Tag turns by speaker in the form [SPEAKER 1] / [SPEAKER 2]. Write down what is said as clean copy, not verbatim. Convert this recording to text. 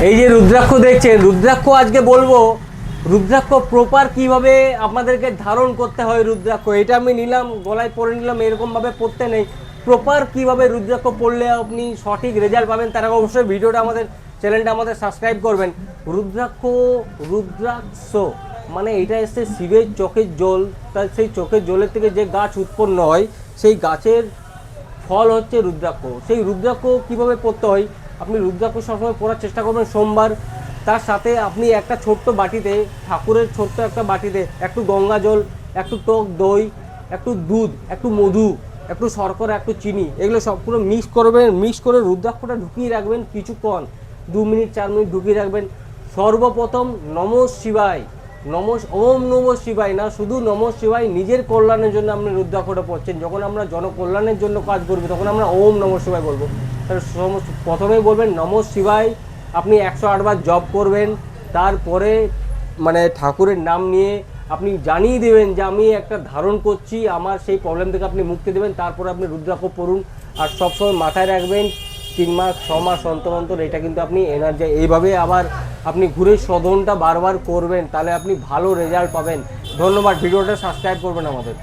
[SPEAKER 1] এই যে রুদ্রাক্ষ দেখছেন, রুদ্রাক্ষ আজকে বলবো রুদ্রাক্ষ প্রপার কিভাবে আপনাদেরকে ধারণ করতে হয়। রুদ্রাক্ষ এটা আমি নিলাম, গলায় পরে নিলাম, এরকমভাবে পড়তে নেই। প্রপার কিভাবে রুদ্রাক্ষ পড়লে আপনি সঠিক রেজাল্ট পাবেন, তার আগে অবশ্যই ভিডিওটা চ্যানেলটা আমাদের সাবস্ক্রাইব করবেন। রুদ্রাক্ষ, রুদ্রাক্ষ মানে এটা এসছে শিবের চোখের জল। তার সেই চোখের জলের থেকে যে গাছ উৎপন্ন হয়, সেই গাছের ফল হচ্ছে রুদ্রাক্ষ। সেই রুদ্রাক্ষ কিভাবে পড়তে হয়, আপনি রুদ্রাক্ষ সবসময় পড়ার চেষ্টা করবেন সোমবার। তার সাথে আপনি একটা ছোট্ট বাটিতে, ঠাকুরের ছোট্ট একটা বাটিতে একটু গঙ্গা জল, একটু টক দই, একটু দুধ, একটু মধু, একটু শর্করা, একটু চিনি, এগুলো সব পুরো মিক্স করবেন। মিক্স করে রুদ্রাক্ষটা ঢুকিয়ে রাখবেন কিছুক্ষণ, 2 মিনিট 4 মিনিট ঢুকিয়ে রাখবেন। সর্বপ্রথম নমঃ শিবায়, ওম নমঃ শিবায় না, শুধু নমঃ শিবায়। নিজের কল্যাণের জন্য আপনি রুদ্রাক্ষটা পড়ছেন। যখন আমরা জনকল্যাণের জন্য কাজ করবো, তখন আমরা ওম নমঃ শিবায় বলবো। তাহলে প্রথমেই বলবেন নমঃ শিবায়। আপনি 108 বার জপ করবেন। তারপরে মানে ঠাকুরের নাম নিয়ে আপনি জানিয়ে দেবেন যে আমি একটা ধারণ করছি, আমার সেই প্রবলেম থেকে আপনি মুক্তি দেবেন। তারপরে আপনি রুদ্রাক্ষ পড়ুন। আর সবসময় মাথায় রাখবেন 3 মাস 6 মাস অন্তর অন্তর এটা কিন্তু আপনি এনার্জি এইভাবে আবার আপনি ঘুরে শোধনটা বারবার করবেন, তাহলে আপনি ভালো রেজাল্ট পাবেন। ধন্যবাদ। ভিডিওটা সাবস্ক্রাইব করবেন আমাদের।